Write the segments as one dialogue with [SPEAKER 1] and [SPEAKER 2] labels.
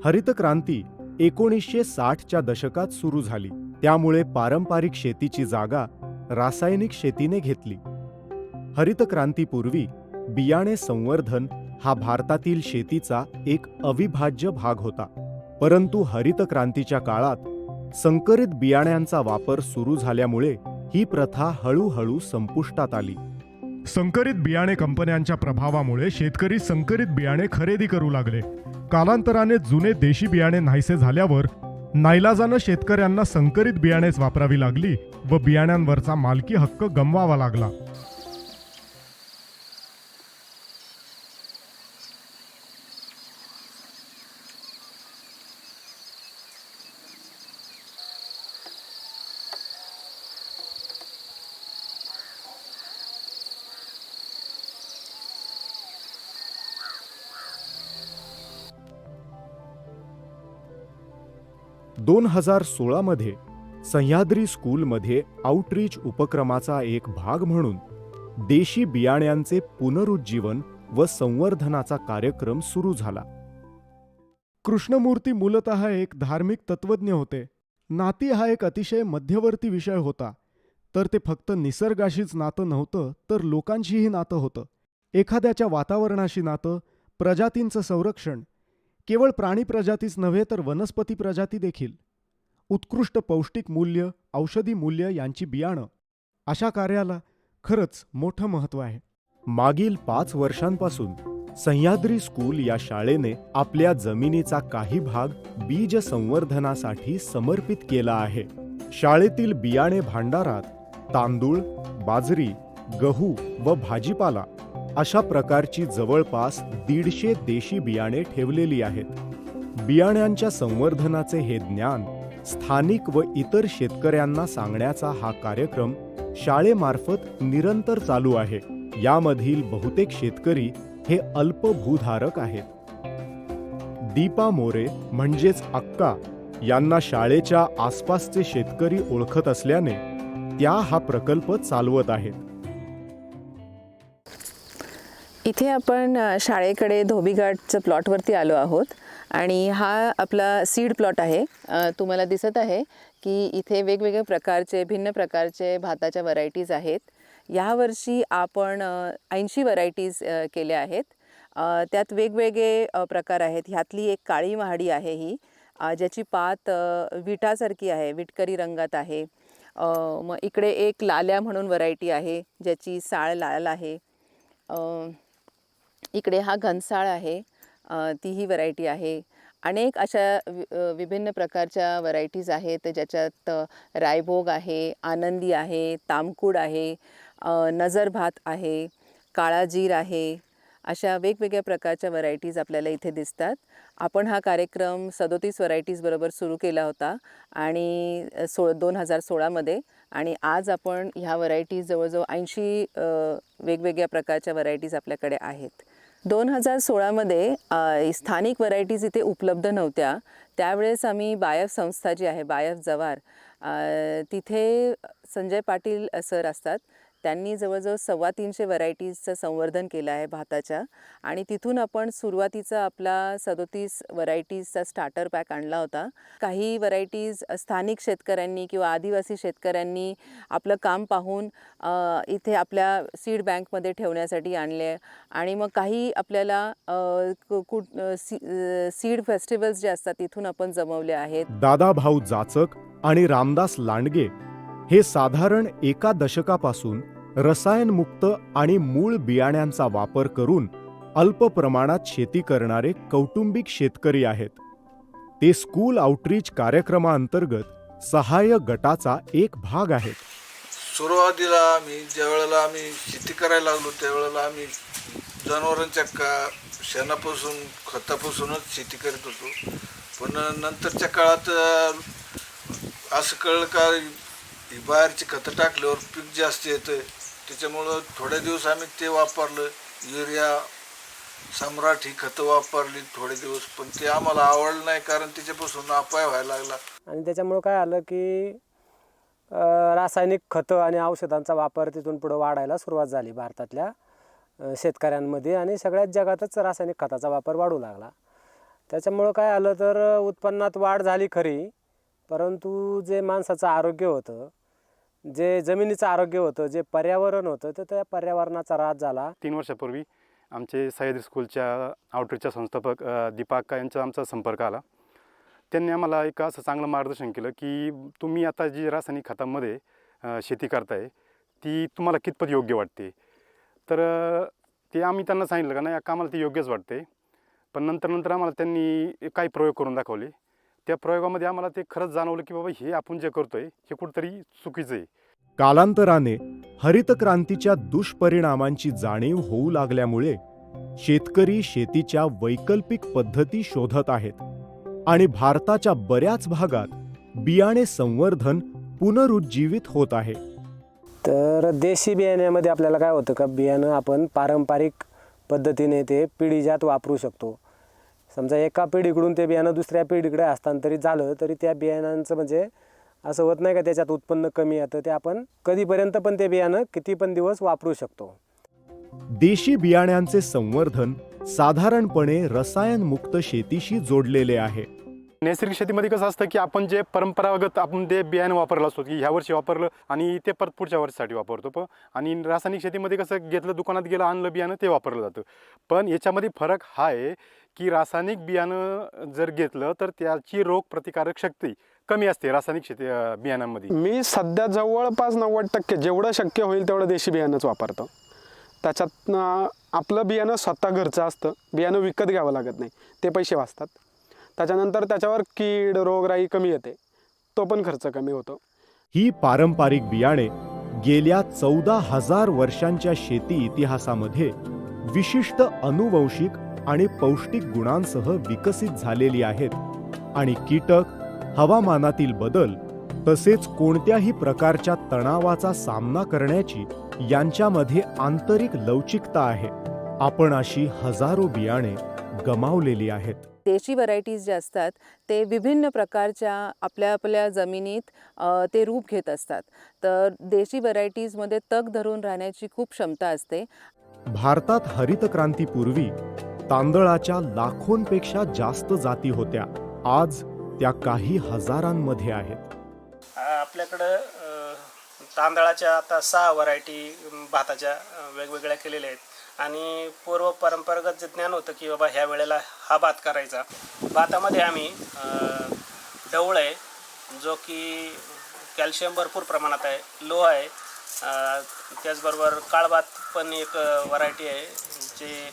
[SPEAKER 1] हरित क्रांती 1960च्या दशकात सुरू झाली. त्यामुळे पारंपरिक शेतीची जागा रासायनिक शेतीने घेतली. हरित क्रांतीपूर्वी बियाणे संवर्धन हा भारतातील शेतीचा एक अविभाज्य भाग होता. परंतु हरित क्रांतीच्या काळात संकरित बियाण्यांचा वापर सुरू झाल्यामुळे ही प्रथा हळूहळू संपुष्टात आली.
[SPEAKER 2] संकरित बियाणे कंपन्यांच्या प्रभावामुळे शेतकरी संकरित बियाणे खरेदी करू लागले. कालांतराने जुने देशी बियाणे नाहीसे झाल्यावर नाईलाजानं शेतकऱ्यांना संकरित बियाणेच वापरावी लागली व बियाण्यांवरचा मालकी हक्क गमवावा लागला.
[SPEAKER 1] दोन 2016 मध्ये सह्याद्री स्कूलमध्ये आउटरीच उपक्रमाचा एक भाग म्हणून देशी बियाण्यांचे पुनरुज्जीवन व संवर्धनाचा कार्यक्रम सुरू झाला.
[SPEAKER 2] कृष्णमूर्ती मूलतः एक धार्मिक तत्वज्ञ होते. नाती हा एक अतिशय मध्यवर्ती विषय होता. तर ते फक्त निसर्गाशीच नातं नव्हतं, तर लोकांशीही नातं होतं. एखाद्याच्या वातावरणाशी नातं, प्रजातींचं संरक्षण, केवळ प्राणी प्रजातीच नव्हे तर वनस्पती प्रजाती देखील. उत्कृष्ट पौष्टिक मूल्य, औषधी मूल्य यांची बियाणं, अशा कार्याला खरंच मोठं महत्त्व आहे.
[SPEAKER 1] मागील 5 वर्षांपासून सह्याद्री स्कूल या शाळेने आपल्या जमिनीचा काही भाग बीज संवर्धनासाठी समर्पित केला आहे. शाळेतील बियाणे भांडारात तांदूळ, बाजरी, गहू व भाजीपाला अशा प्रकारची जवळपास 150 देशी बियाणे ठेवलेली आहेत. बियाण्यांच्या संवर्धनाचे हे ज्ञान स्थानिक व इतर शेतकऱ्यांना सांगण्याचा हा कार्यक्रम शाळेमार्फत निरंतर चालू आहे. यामधील बहुतेक शेतकरी हे अल्प भूधारक आहेत. दीपा मोरे म्हणजेच अक्का यांना शाळेच्या आसपासचे शेतकरी ओळखत असल्याने त्या हा प्रकल्प चालवत आहेत.
[SPEAKER 3] इथे आपण शाळेकडे धोबीघाटच्या प्लॉटवरती आलो आहोत आणि हा आपला सीड प्लॉट आहे. तुम्हाला दिसत आहे की इथे वेगवेगळ्या प्रकारचे भिन्न प्रकारचे भाताच्या व्हरायटीज आहेत. यावर्षी आपण 80 व्हरायटीज केल्या आहेत. त्यात वेगवेगळे प्रकार आहेत. ह्यातली एक काळी महाडी आहे ही, ज्याची पात विटासारखी आहे, विटकरी रंगात आहे. मग इकडे एक लाल्या म्हणून व्हरायटी आहे ज्याची साळ लाल आहे. इकडे हा घनसाळ आहे, तीही व्हरायटी आहे. अनेक अशा विभिन्न प्रकारच्या व्हरायटीज आहेत ज्याच्यात रायभोग आहे, आनंदी आहे, तामकुड आहे, नजर भात आहे, काळा जीर आहे. अशा वेगवेगळ्या प्रकारच्या व्हरायटीज आपल्याला इथे दिसतात. आपण हा कार्यक्रम 37 व्हरायटीजबरोबर सुरू केला होता आणि 2016 मध्ये, आणि आज आपण ह्या व्हरायटीज जवळजवळ 80 वेगवेगळ्या प्रकारच्या व्हरायटीज आपल्याकडे आहेत. 2016 मध्ये स्थानिक व्हरायटीज इथे उपलब्ध नव्हत्या. त्यावेळेस आम्ही बायफ संस्था जी आहे, बायफ जवार, तिथे संजय पाटील सर असतात, त्यांनी जवळजवळ 350 व्हरायटीजचं संवर्धन केलं आहे भाताच्या. आणि तिथून आपण सुरुवातीचा आपला 37 व्हरायटीजचा स्टार्टर पॅक आणला होता. काही व्हरायटीज स्थानिक शेतकऱ्यांनी किंवा आदिवासी शेतकऱ्यांनी आपलं काम पाहून इथे आपल्या सीड बँकमध्ये ठेवण्यासाठी आणले. आणि मग काही आपल्याला सीड फेस्टिवल्स जे असतात तिथून आपण जमवले आहेत.
[SPEAKER 1] दादाभाऊ जाचक आणि रामदास लांडगे हे साधारण एका दशकापासून रसायनमुक्त आणि मूळ बियाण्यांचा वापर करून अल्प प्रमाणात शेती करणारे कौटुंबिक शेतकरी आहेत. ते स्कूल आउटरीच कार्यक्रमाअंतर्गत सहाय्य गटाचा एक भाग आहेत.
[SPEAKER 4] सुरुवातीला ज्यावेळेला आम्ही शेती करायला लागलो त्यावेळेला आम्ही जनावरांच्या शेणापासून खतापासूनच शेती करत होतो. पण नंतरच्या काळात असं कळलं का बाहेरची खतं टाकल्यावर पीक जास्त येतं. त्याच्यामुळं थोडे दिवस आम्ही ते वापरलं, युरिया, सम्राट ही खतं वापरली थोडे दिवस. पण ते आम्हाला आवडलं नाही, कारण त्याच्यापासून अपाय व्हायला लागला.
[SPEAKER 5] आणि त्याच्यामुळं काय आलं की रासायनिक खतं आणि औषधांचा वापर तिथून पुढं वाढायला सुरुवात झाली भारतातल्या शेतकऱ्यांमध्ये, आणि सगळ्याच जगातच रासायनिक खताचा वापर वाढू लागला. त्याच्यामुळं काय आलं तर उत्पन्नात वाढ झाली खरी, परंतु जे माणसाचं आरोग्य होतं, जे जमिनीचं आरोग्य होतं, जे पर्यावरण होतं, तर त्या पर्यावरणाचा ऱ्हास झाला.
[SPEAKER 6] 3 वर्षापूर्वी आमचे सह्याद्री स्कूलच्या आउटरीचच्या संस्थापक दीपक यांचा आमचा संपर्क आला. त्यांनी आम्हाला एक असं चांगलं मार्गदर्शन केलं की तुम्ही आता जी रासायनिक खतांमध्ये शेती करताय ती तुम्हाला कितपत योग्य वाटते. तर ते आम्ही त्यांना सांगितलं का नाही आम्हाला ती योग्यच वाटते. पण नंतर आम्हाला त्यांनी काही प्रयोग करून दाखवले. त्या प्रयोगामध्ये आम्हाला ते खरंच जाणवलं की बाबा हे आपण जे करतोय हे कुठंतरी चुकीचं आहे.
[SPEAKER 1] कालांतराने हरितक्रांतीच्या दुष्परिणामांची जाणीव होऊ लागल्यामुळे शेतकरी शेतीच्या वैकल्पिक पद्धती शोधत आहेत आणि भारताच्या बऱ्याच भागात बियाणे संवर्धन पुनरुज्जीवित होत आहे.
[SPEAKER 5] तर देशी बियाण्यामध्ये आपल्याला काय होतं का, बियाणं आपण पारंपरिक पद्धतीने ते पिढीजात वापरू शकतो. समजा एका पिढीकडून ते बियाणं दुसऱ्या पिढीकडे हस्तांतरित झालं तरी त्या बियाणांचं म्हणजे असं होत नाही का त्याच्यात उत्पन्न कमी येतं. ते आपण कधीपर्यंत पण ते बियाणं किती पण दिवस वापरू शकतो.
[SPEAKER 1] देशी बियाण्यांचे संवर्धन साधारणपणे रसायनमुक्त शेतीशी जोडलेले आहे.
[SPEAKER 6] नैसर्गिक शेतीमध्ये कसं असतं की आपण जे परंपरागत आपण ते बियाणं वापरलं असतो की ह्या वर्षी वापरलं आणि ते परत पुढच्या वर्षीसाठी वापरतो. आणि रासायनिक शेतीमध्ये कसं घेतलं दुकानात गेलं आणलं बियाणं ते वापरलं जातं. पण याच्यामध्ये फरक हा आहे की रासायनिक बियाणं जर घेतलं तर त्याची रोगप्रतिकारक शक्ती कमी असते रासायनिक शेती बियाणांमध्ये.
[SPEAKER 7] मी सध्या जवळपास 90% जेवढं शक्य होईल तेवढं देशी बियाणंच वापरतो. त्याच्यात आपलं बियाणं स्वतः घरचं असतं, बियाणं विकत घ्यावं लागत नाही, ते पैसे वाचतात. त्याच्यानंतर त्याच्यावर कीड रोगराई कमी येते, तो पण खर्च कमी होतो.
[SPEAKER 1] ही पारंपरिक बियाणे गेल्या 14,000 वर्षांच्या शेती इतिहासामध्ये विशिष्ट अनुवंशिक आणि पौष्टिक गुणांसह विकसित झालेली आहेत आणि कीटक, हवामानातील बदल तसेच कोणत्याही प्रकारच्या तणावाचा सामना करण्याची यांच्यामध्ये आंतरिक लवचिकता आहे. आपण अशी हजारो बियाणे गमावलेली आहेत.
[SPEAKER 3] देशी व्हरायटीज जे असतात ते विभिन्न प्रकारच्या आपल्या जमिनीत ते रूप घेत असतात. तर देशी व्हरायटीजमध्ये तग धरून राहण्याची खूप क्षमता असते.
[SPEAKER 1] भारतात हरितक्रांतीपूर्वी तांदळाच्या लाखोंपेक्षा जास्त जाती होत्या. आज त्या काही हजारांमध्ये आहेत.
[SPEAKER 8] आपल्याकडं तांदळाच्या आता 6 व्हरायटी भाताच्या वेगवेगळ्या केलेल्या आहेत. आणि पूर्व परंपरागत जे ज्ञान होतं की बाबा ह्या वेळेला हा भात करायचा. भातामध्ये आम्ही ढवळ आहे जो की कॅल्शियम भरपूर प्रमाणात आहे, लोह आहे. त्याचबरोबर काळभात पण एक व्हरायटी आहे जे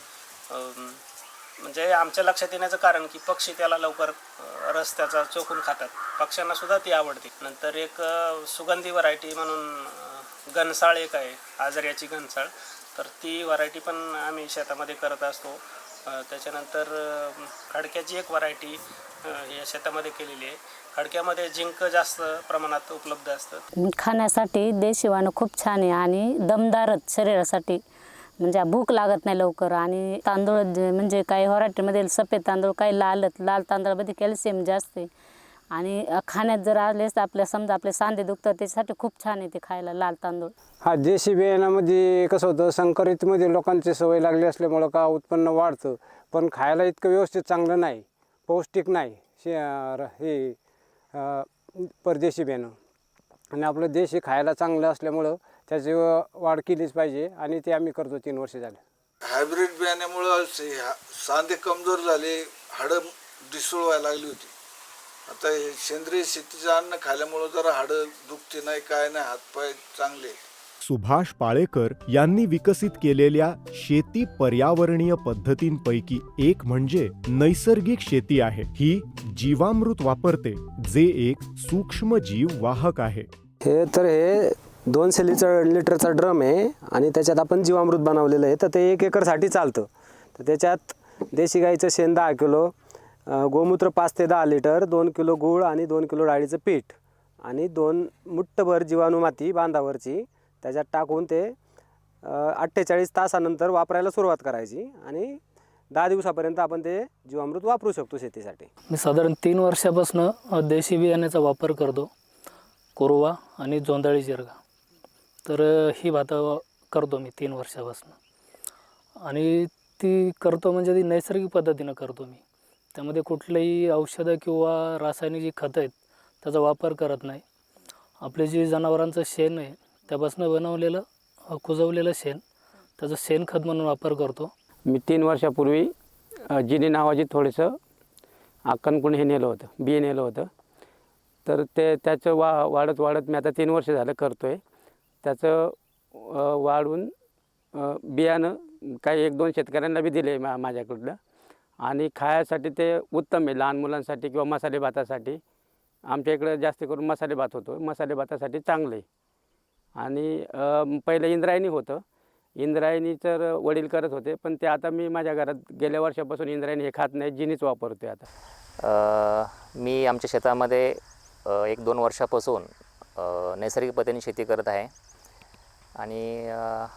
[SPEAKER 8] म्हणजे आमच्या लक्षात येण्याचं कारण की पक्षी त्याला लवकर रस त्याचा चोखून खातात, पक्ष्यांना सुद्धा ती आवडते. नंतर एक सुगंधी व्हरायटी म्हणून घनसाळ एक आहे, आजऱ्याची घनसाळ, तर ती व्हरायटी पण आम्ही शेतामध्ये करत असतो. त्याच्यानंतर खडक्याची एक व्हरायटी या शेतामध्ये केलेली आहे. खडक्यामध्ये झिंक जास्त प्रमाणात उपलब्ध असतं.
[SPEAKER 9] खाण्यासाठी देशी वाण खूप छान आहे आणि दमदारच शरीरासाठी, म्हणजे भूक लागत नाही लवकर. आणि तांदूळ म्हणजे काही व्हरायटीमध्ये सफेद तांदूळ, काही लाल तांदळामध्ये कॅल्शियम जास्त आहे. आणि खाण्यात जर आलेच तर आपल्या समजा आपले सांधे दुखतात त्याच्यासाठी खूप छान आहे ते खायला लाल तांदूळ.
[SPEAKER 5] हा देशी बियाण्यामध्ये कसं होतं, संकरितमध्ये लोकांची सवय लागली असल्यामुळं का उत्पन्न वाढतं, पण खायला इतकं व्यवस्थित चांगलं नाही, पौष्टिक नाही हे परदेशी बियाणं. आणि आपलं देशी खायला चांगलं असल्यामुळं त्याची वाढ केलीच पाहिजे आणि ते आम्ही करतो 3 वर्ष झाले.
[SPEAKER 4] हायब्रिड बियाण्यामुळं सांधे कमजोर झाले, हाडं ढिसूळ व्हायला लागली होती. आता हे सेंद्रिय शेतीचं अन्न खाल्ल्यामुळं जरा हाडं दुखते नाही, काय नाही, हातपाय चांगले.
[SPEAKER 1] सुभाष पाळेकर यांनी विकसित केलेल्या शेती पर्यावरणीय पद्धतींपैकी एक म्हणजे नैसर्गिक शेती आहे. ही जीवामृत वापरते, जे एक सूक्ष्म जीव वाहक आहे.
[SPEAKER 5] हे 200 लिटरचा ड्रम आहे आणि त्याच्यात आपण जीवामृत बनवलेलं आहे. तर ते 1 एकरसाठी चालतं. तर त्याच्यात देशी गाईचं शेण 10 किलो, गोमूत्र 5 ते 10 लिटर, 2 किलो गूळ आणि 2 किलो डाळीचं पीठ आणि 2 मुठ्ठभर जीवाणू माती बांधावरची त्याच्यात टाकून ते 48 तासानंतर वापरायला सुरुवात करायची आणि 10 दिवसापर्यंत आपण ते जीवामृत वापरू शकतो शेतीसाठी.
[SPEAKER 10] मी साधारण 3 वर्षापासून देशी बियाण्याचा वापर करतो, कोरवा आणि जोंधळी जिरगा. तर ही भातं करतो मी 3 वर्षापासून आणि ती करतो म्हणजे ती नैसर्गिक पद्धतीनं करतो मी. त्यामध्ये कुठलंही औषधं किंवा रासायनिक जी खतं आहेत त्याचा वापर करत नाही. आपले जे जनावरांचं शेण आहे त्यापासून बनवलेलं कुजवलेलं शेण त्याचं शेणखत म्हणून वापर करतो.
[SPEAKER 11] मी 3 वर्षापूर्वी जिनी नावाची थोडंसं आकणकुण हे नेलं होतं, बी नेलं होतं. तर त्याचं वाढत मी आता 3 वर्ष झालं करतो आहे. त्याचं वाढून बियाणं काही 1-2 शेतकऱ्यांना बी दिले माझ्याकडलं. आणि खायासाठी ते उत्तम आहे, लहान मुलांसाठी किंवा मसाले भातासाठी. आमच्या इकडं जास्त करून मसाले भात होतो, मसाले भातासाठी चांगलं आहे. आणि पहिलं इंद्रायणी होतं, इंद्रायणी तर वडील करत होते, पण ते आता मी माझ्या घरात गेल्या वर्षापासून इंद्रायणी हे खात नाही, जिनीच वापरतो आहे आता.
[SPEAKER 12] मी आमच्या शेतामध्ये 1-2 वर्षापासून नैसर्गिक पद्धतीने शेती करत आहे. आणि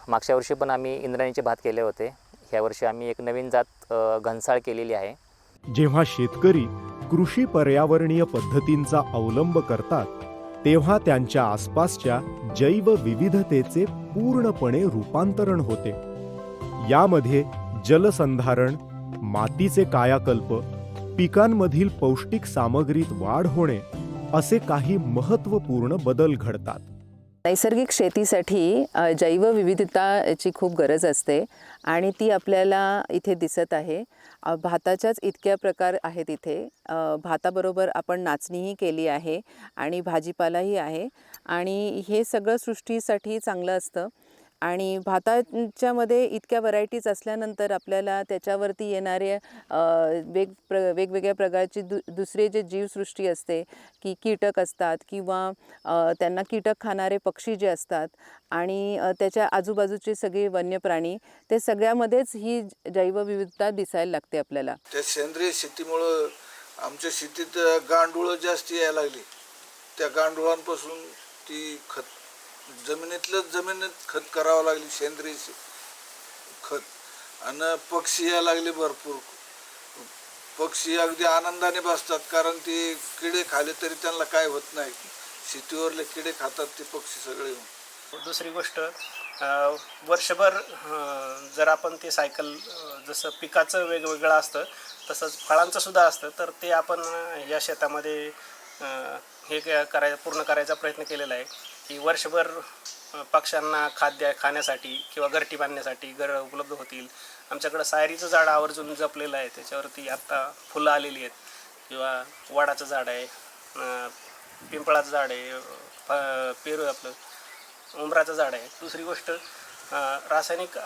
[SPEAKER 12] मागच्या वर्षी पण आम्ही इंद्रायणीचे भात केले होते. ह्या वर्षी आम्ही एक नवीन जात घनसाळ केलेली आहे.
[SPEAKER 1] जेव्हा शेतकरी कृषी पर्यावरणीय पद्धतींचा अवलंब करतात तेव्हा त्यांच्या आसपासच्या जैवविविधतेचे पूर्णपणे रूपांतरण होते. यामध्ये जलसंधारण, मातीचे कायाकल्प, पिकांमधील पौष्टिक सामग्रीत वाढ होणे असे काही महत्त्वपूर्ण बदल घडतात.
[SPEAKER 3] नैसर्गिक शेतीसाठी जैवविविधताची खूप गरज असते आणि ती आपल्याला इथे दिसत आहे. भाताच्याच इतक्या प्रकार आहेत इथे. भाताबरोबर आपण नाचणीही केली आहे आणि भाजीपालाही आहे आणि हे सगळं सृष्टीसाठी चांगलं असतं. आणि भाताच्यामध्ये इतक्या व्हरायटीज असल्यानंतर आपल्याला त्याच्यावरती येणारे वेगवेगळ्या प्रकारची दुसरे जे जीवसृष्टी असते की कीटक असतात किंवा त्यांना कीटक खाणारे पक्षी जे असतात आणि त्याच्या आजूबाजूचे सगळे वन्य प्राणी, ते सगळ्यामध्येच ही जैवविविधता दिसायला लागते आपल्याला.
[SPEAKER 4] त्या सेंद्रिय शेतीमुळं आमच्या शेतीत गांडूळं जास्त यायला लागली. त्या गांडुळांपासून ती जमिनीत खत करावं लागली, सेंद्रिय खत. आणि पक्षी यायला लागले भरपूर. पक्षी अगदी आनंदाने बसतात, कारण ते किडे खाले तरी त्यांना काय होत नाही. शेतीवरले किडे खातात ते पक्षी सगळे.
[SPEAKER 8] दुसरी गोष्ट, वर्षभर जर आपण ते सायकल, जसं पिकाचं वेगवेगळं असतं तसंच फळांचं सुद्धा असतं, तर ते आपण या शेतामध्ये हे पूर्ण करायचा प्रयत्न केलेला आहे की वर्षभर पक्ष्यांना खाद्य खाण्यासाठी किंवा घरटी बांधण्यासाठी घरं उपलब्ध होतील. आमच्याकडं सायरीचं झाड आवर्जून जपलेलं आहे, त्याच्यावरती आत्ता फुलं आलेली आहेत. किंवा वडाचं झाड आहे, पिंपळाचं झाड आहे, पेरू आपलं उंबराचं झाड आहे. दुसरी गोष्ट, रासायनिक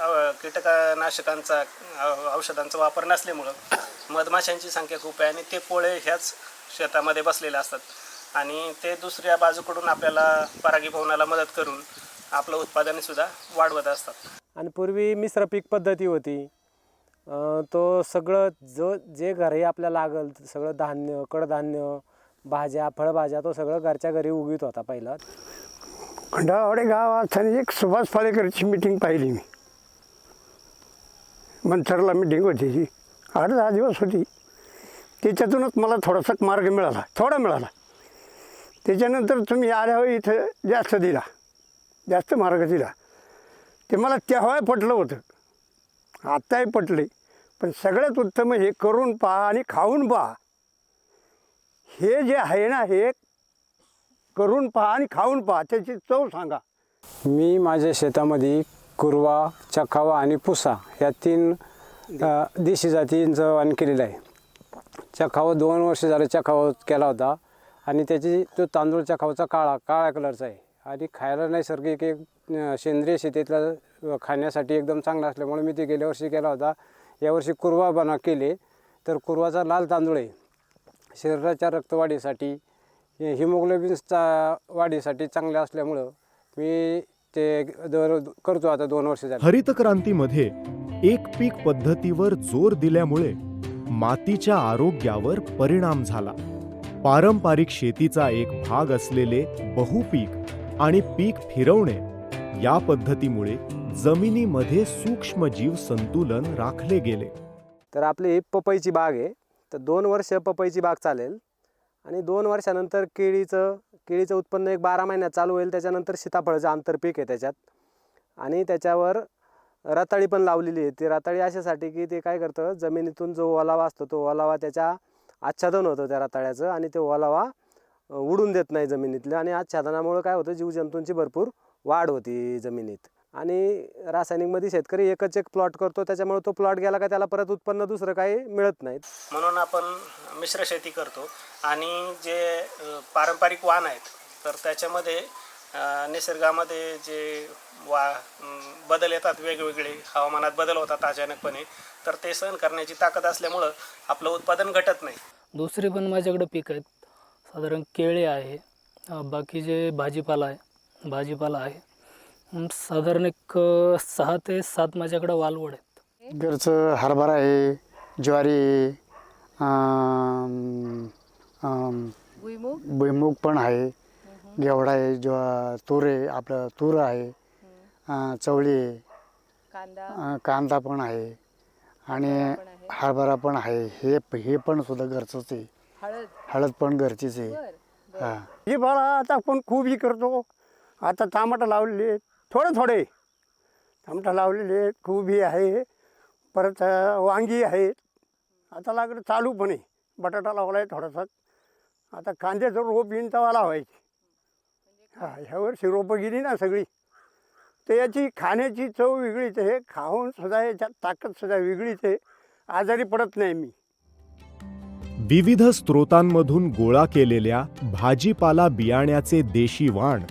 [SPEAKER 8] कीटकनाशकांचा औषधांचा वापर नसल्यामुळं मधमाशांची संख्या खूप आहे आणि ते पोळे ह्याच शेतामध्ये बसलेले असतात आणि ते दुसऱ्या बाजूकडून आपल्याला परागीभवनाला मदत करून आपलं उत्पादनसुद्धा वाढवत असतात.
[SPEAKER 5] आणि पूर्वी मिश्र पीक पद्धती होती. तो सगळं जे घरी आपल्याला लागल सगळं धान्य, कडधान्य, भाज्या, फळभाज्या तो सगळं घरच्या घरी उगीत होता पहिला.
[SPEAKER 13] खंडाळवाडे गावात एक सुभाष फाळेकरची मिटिंग पाहिली मी. मंचरला मिटिंग होती जी 8-10 दिवस होती. त्याच्यातूनच मला थोडासा मार्ग मिळाला, थोडा मिळाला. त्याच्यानंतर तुम्ही आल्यावर इथं जास्त मार्ग दिला. ते मला तेव्हा पटलं होतं, आत्ताही पटले. पण सगळ्यात उत्तम हे करून पहा आणि खाऊन पहा. हे जे आहे ना, हे करून पहा आणि खाऊन पहा, त्याची चव सांगा.
[SPEAKER 5] मी माझ्या शेतामध्ये कुरवा, चखावा आणि पुसा या 3 देशी जातींचं वाण केलेलं आहे. चखावा 2 वर्ष झालं चखावा केला होता आणि त्याची तो तांदूळ चखावाचा काळ्या कलरचा आहे आणि खायला नैसर्गिक एक सेंद्रिय शेतीतला खाण्यासाठी एकदम चांगला असल्यामुळे मी ते गेल्या वर्षी केला होता. यावर्षी कुरवा केले. तर कुरवाचा लाल तांदूळ आहे, शरीराच्या रक्तवाढीसाठी, हिमोग्लोबिनचा वाढीसाठी चांगले असल्यामुळं मी ते करतो आता 2 वर्ष झाले.
[SPEAKER 1] हरित क्रांतीमध्ये एक पीक पद्धतीवर जोर दिल्यामुळे मातीच्या आरोग्यावर परिणाम झाला. पारंपरिक शेतीचा एक भाग असलेले बहुपीक आणि पीक फिरवणे या पद्धतीमुळे जमिनीमध्ये सूक्ष्मजीव संतुलन राखले गेले.
[SPEAKER 5] तर आपली ही पपईची बाग आहे. तर 2 वर्ष पपईची बाग चालेल आणि 2 वर्षानंतर केळीचं उत्पन्न एक 12 महिन्यात चालू होईल. त्याच्यानंतर सीताफळाचं आंतरपीक आहे त्याच्यात आणि त्याच्यावर रताळी पण लावलेली आहे. ती रताळी अशासाठी की ते काय करतं, जमिनीतून जो ओलावा असतो तो ओलावा त्याच्या आच्छादन होतं त्या रताळ्याचं, आणि ते ओलावा उडून देत नाही जमिनीतलं, आणि आच्छादनामुळे काय होतं, जीवजंतूंची भरपूर वाढ होती जमिनीत. आणि रासायनिकमध्ये शेतकरी एकच एक प्लॉट करतो, त्याच्यामुळे तो प्लॉट गेला का त्याला परत उत्पन्न दुसरं काही मिळत नाही.
[SPEAKER 8] म्हणून आपण मिश्र शेती करतो. आणि जे पारंपरिक वाण आहेत तर त्याच्यामध्ये निसर्गामध्ये जे बदल येतात, वेगवेगळे हवामानात बदल होतात अचानकपणे, तर ते सहन करण्याची ताकद असल्यामुळं आपलं उत्पादन घटत नाही.
[SPEAKER 10] दुसरे पण माझ्याकडे पीक आहेत. साधारण केळे आहे, बाकी जे भाजीपाला आहे. साधारण एक 6 ते 7 माझ्याकडे वालवड आहेत.
[SPEAKER 14] घरचं हरभरा आहे, ज्वारी आहे, भुईमूग पण आहे, घेवडा आहे, तूर आहे, आपलं तूर आहे, चवळी आहे, कांदा पण आहे, आणि हरभरा पण आहे. हे पण सुद्धा घरचंच आहे. हळद पण घरचीच आहे. हां,
[SPEAKER 13] हे बाळा आता आपण खूपही करतो. आता टमाटा लावलेले थोडे टमाटा लावलेले, खूपही आहे, परत वांगी आहेत. आता लागलं चालू पण आहे. बटाटा लावला आहे थोडासा. आता कांद्याचं रोप येईन तेव्हा लावायची. हां, ह्या वर्षी रोपं गेली ना सगळी, तर याची खाण्याची चव वेगळीच आहे, खाऊन सुद्धा याच्यात ताकदसुद्धा वेगळीच आहे. आजारी पडत नाही मी.
[SPEAKER 1] विविध स्रोतांमधून गोळा केलेल्या भाजीपाला बियाण्याचे देशी वाण,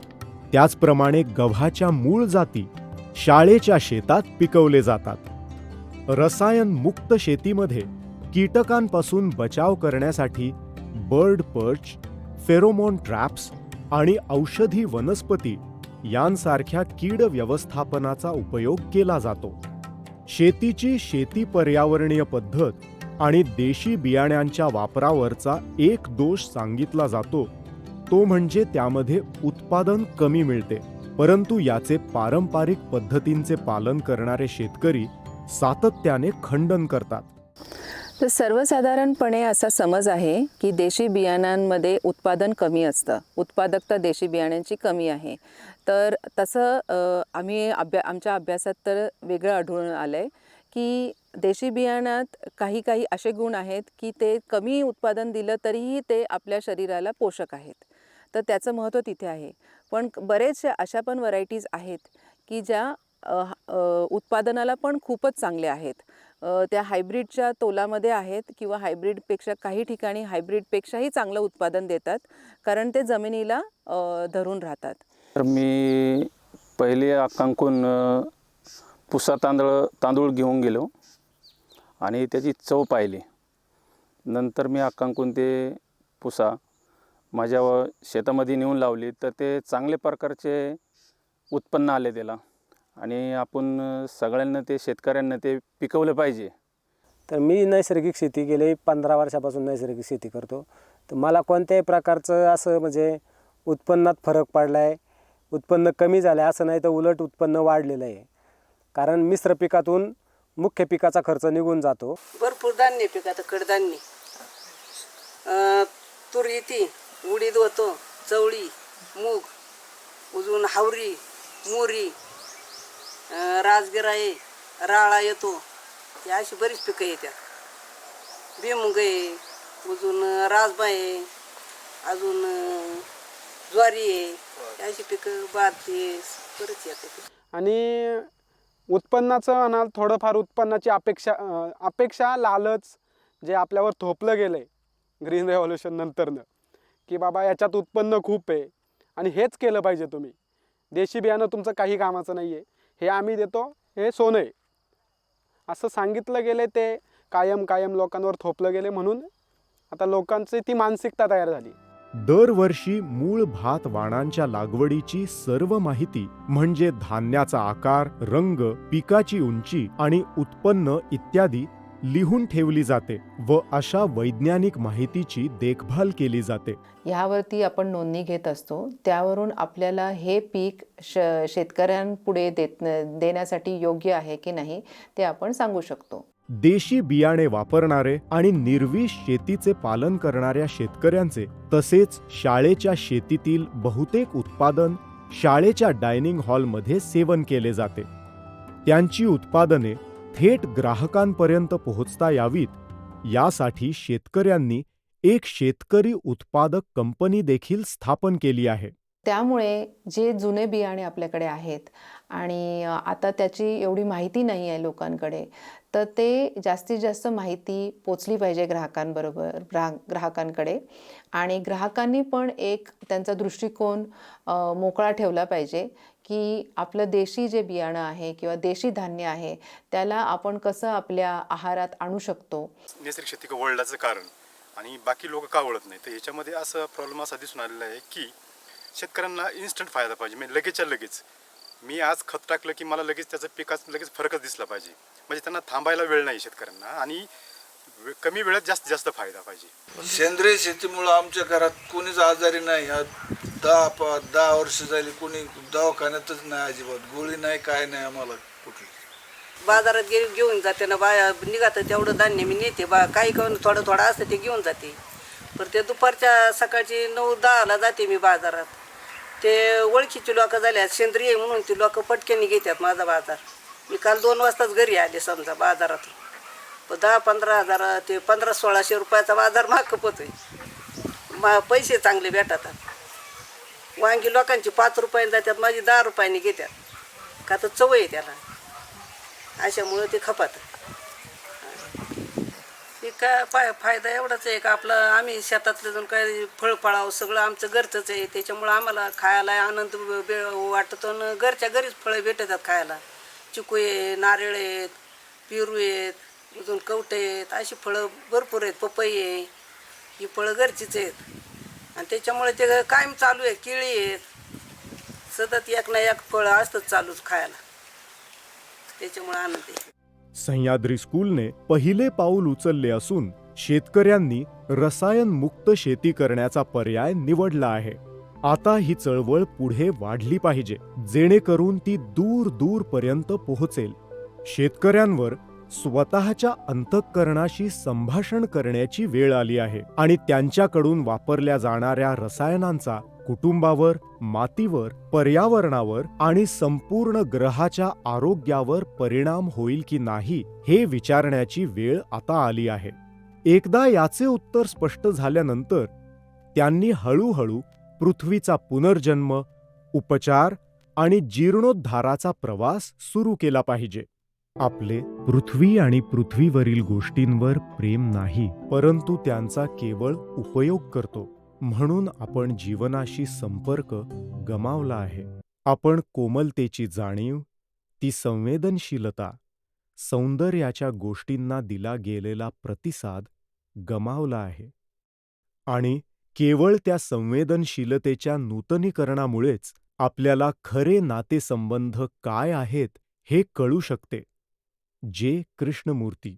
[SPEAKER 1] त्याचप्रमाणे गव्हाच्या मूळ जाती शाळेच्या शेतात पिकवले जातात. रसायन मुक्त शेतीमध्ये कीटकांपासून बचाव करण्यासाठी बर्ड पर्च, फेरोमोन ट्रॅप्स आणि औषधी वनस्पती यांसारख्या कीड व्यवस्थापनाचा उपयोग केला जातो. शेतीची शेती पर्यावरणीय पद्धत आणि देशी बियाण्यांच्या वापरावरचा एक दोष सांगितला जातो, तो म्हणजे त्यामध्ये उत्पादन कमी मिळते. परंतु याचे पारंपरिक पद्धतींचे पालन करणारे शेतकरी सातत्याने खंडन करतात.
[SPEAKER 3] तर सर्वसाधारणपणे असा समज आहे की देशी बियाणांमध्ये उत्पादन कमी असतं, उत्पादकता देशी बियाण्यांची कमी आहे. तर तसं आम्ही आमच्या अभ्यासात तर वेगळं आढळून आलं आहे की देशी बियाणात काही असे गुण आहेत की ते कमी उत्पादन दिलं तरीही ते आपल्या शरीराला पोषक आहेत. तर त्याचं महत्त्व तिथे आहे. पण बरेचशा अशा पण व्हरायटीज आहेत की ज्या उत्पादनाला पण खूपच चांगल्या आहेत. त्या हायब्रिडच्या तोलामध्ये आहेत किंवा हायब्रिडपेक्षा काही ठिकाणी हायब्रिडपेक्षाही चांगलं उत्पादन देतात, कारण ते जमिनीला धरून राहतात.
[SPEAKER 11] तर मी पहिले आकांकून पुसा तांदूळ घेऊन गेलो आणि त्याची चव पाहिली. नंतर मी आकांकून ते पुसा माझ्या शेतामध्ये नेऊन लावली, तर ते चांगल्या प्रकारचे उत्पन्न आले त्याला. आणि आपण सगळ्यांना ते शेतकऱ्यांना ते पिकवलं पाहिजे.
[SPEAKER 5] तर मी नैसर्गिक शेती गेली 15 वर्षापासून नैसर्गिक शेती करतो. तर मला कोणत्याही प्रकारचं असं म्हणजे उत्पन्नात फरक पडला आहे, उत्पन्न कमी झालं आहे असं नाही, तर उलट उत्पन्न वाढलेलं आहे. कारण मिश्र पिकातून मुख्य पिकाचा खर्च निघून जातो.
[SPEAKER 15] भरपूर धान्य पिकाचं, कडधान्य, तूर येते, उडीद होतो, चवळी, मूग, अजून हावरी, मोरी, राजगिरा आहे, राळा येतो, ही अशी बरीच पिकं येतात. भुईमुग आहे, अजून राजबा आहे, अजून ज्वारी आहे, अशी पिकं भात बरेच येतात.
[SPEAKER 7] आणि उत्पन्नाचं म्हणाल थोडंफार उत्पन्नाची अपेक्षा लालच जे आपल्यावर थोपलं गेलं आहे ग्रीन रेव्होल्युशन नंतरनं, की बाबा याच्यात उत्पन्न खूप आहे आणि हेच केलं पाहिजे तुम्ही, देशी बियाणं तुमचं काही कामाचं नाही आहे, हे आम्ही देतो, हे सोनं आहे, असं सांगितलं गेले. ते कायम लोकांवर थोपलं गेले. म्हणून आता लोकांची ती मानसिकता तयार झाली.
[SPEAKER 1] दरवर्षी मूळ भात वाणांच्या लागवडीची सर्व माहिती म्हणजे धान्याचा आकार, रंग, पिकाची उंची आणि उत्पन्न इत्यादी लिहून ठेवली जाते व अशा वैज्ञानिक माहितीची देखभाल केली जाते.
[SPEAKER 3] ह्यावरती आपण नोंदणी घेत असतो. त्यावरून आपल्याला हे पीक शेतकऱ्यांपुढे देण्यासाठी योग्य आहे की नाही ते आपण सांगू शकतो.
[SPEAKER 1] देशी बियाणे वापरणारे आणि निर्विष शेतीचे पालन करणाऱ्या शेतकऱ्यांचे तसेच शाळेच्या शेतीतील बहुतेक उत्पादन शाळेच्या डायनिंग हॉलमध्ये सेवन केले जाते. त्यांची उत्पादने थेट ग्राहकांपर्यंत पोहोचता यावीत यासाठी शेतकऱ्यांनी एक शेतकरी उत्पादक कंपनी देखील स्थापन केली आहे.
[SPEAKER 3] त्यामुळे जे जुने बियाणे आपल्याकडे आहेत आणि आता त्याची एवढी माहिती नाही आहे लोकांकडे, तर ते जास्तीत जास्त माहिती पोचली पाहिजे ग्राहकांकडे आणि ग्राहकांनी पण एक त्यांचा दृष्टिकोन मोकळा ठेवला पाहिजे की आपलं देशी जे बियाणं आहे किंवा देशी धान्य आहे त्याला आपण कसं आपल्या आहारात आणू शकतो.
[SPEAKER 6] नैसर्गिक शेती वळल्याचं कारण आणि बाकी लोक का वळत नाही, तर ह्याच्यामध्ये असं प्रॉब्लेम असा दिसून आलेला आहे की शेतकऱ्यांना इन्स्टंट फायदा पाहिजे. म्हणजे लगेचच्या लगेच मी आज खत टाकलं की मला लगेच त्याचं पिकात लगेच फरकच दिसला पाहिजे. म्हणजे त्यांना थांबायला वेळ नाही शेतकऱ्यांना आणि कमी वेळात जास्तीत जास्त फायदा पाहिजे.
[SPEAKER 4] सेंद्रिय शेतीमुळं आमच्या घरात कोणीच आजारी नाही. 10 वर्ष झाली कोणी दवाखान्यातच नाही, अजिबात गोळी नाही, काय नाही आम्हाला कुठली.
[SPEAKER 15] बाजारात घेऊन जाते ना बाया निघातं तेवढं धान्य मी नेते काही थोडं थोडं असतं ते घेऊन जाते. पण ते दुपारच्या सकाळची 9-10ला जाते मी बाजारात. ते ओळखीची लोक झाल्या सेंद्रिय म्हणून ती लोक पटक्याने घेतात माझा बाजार. मी काल 2 वाजताच घरी आले समजा बाजारातून. 10-15 हजार ते 1500-1600 रुपयाचा बाजार महाग खपतोय. पैसे चांगले भेटतात. वांगी लोकांची 5 रुपयाने जातात, माझी 10 रुपयाने घेतात. का तर चव आहे त्याला, अशामुळं ते खपात. काय फायदा एवढाच आहे का आपलं आम्ही शेतातलं जाऊन काय फळफळावं सगळं आमचं घरचंच आहे. त्याच्यामुळं आम्हाला खायला आनंद वाटतो आणि घरच्या घरीच फळं भेटतात खायला. चिकू आहे, नारळ आहेत, पेरू आहेत, अजून कवटे आहेत, अशी फळं भरपूर आहेत. पपई आहे, ही फळं घरचीच आहेत आणि त्याच्यामुळे ते कायम चालू आहे. केळी आहेत, सतत एक ना एक फळं असतंच चालूच खायला. त्याच्यामुळे आनंद आहे.
[SPEAKER 1] सह्याद्री स्कूलने पहिले पाऊल उचलले असून शेतकऱ्यांनी रसायनमुक्त शेती करण्याचा पर्याय निवडला आहे. आता ही चळवळ पुढे वाढली पाहिजे, जेणेकरून ती दूर दूरपर्यंत पोहोचेल. शेतकऱ्यांवर स्वतःच्या अंतःकरणाशी संभाषण करण्याची वेळ आली आहे आणि त्यांच्याकडून वापरल्या जाणाऱ्या रसायनांचा कुटुंबावर, मातीवर, पर्यावरणावर आणि संपूर्ण ग्रहाच्या आरोग्यावर परिणाम होईल की नाही हे विचारण्याची वेळ आता आली आहे. एकदा याचे उत्तर स्पष्ट झाल्यानंतर त्यांनी हळूहळू पृथ्वीचा पुनर्जन्म, उपचार आणि जीर्णोद्धाराचा प्रवास सुरू केला पाहिजे. आपले पृथ्वी आणि पृथ्वीवरील गोष्टींवर प्रेम नाही, परंतु त्यांचा केवळ उपयोग करतो. म्हणून आपण जीवनाशी संपर्क गमावला आहे. आपण कोमलतेची जाणीव, ती संवेदनशीलता, सौंदर्याच्या गोष्टींना दिला गेलेला प्रतिसाद गमावला आहे. आणि केवळ त्या संवेदनशीलतेच्या नूतनीकरणामुळेच आपल्याला खरे नातेसंबंध काय आहेत हे कळू शकते. जे कृष्णमूर्ती.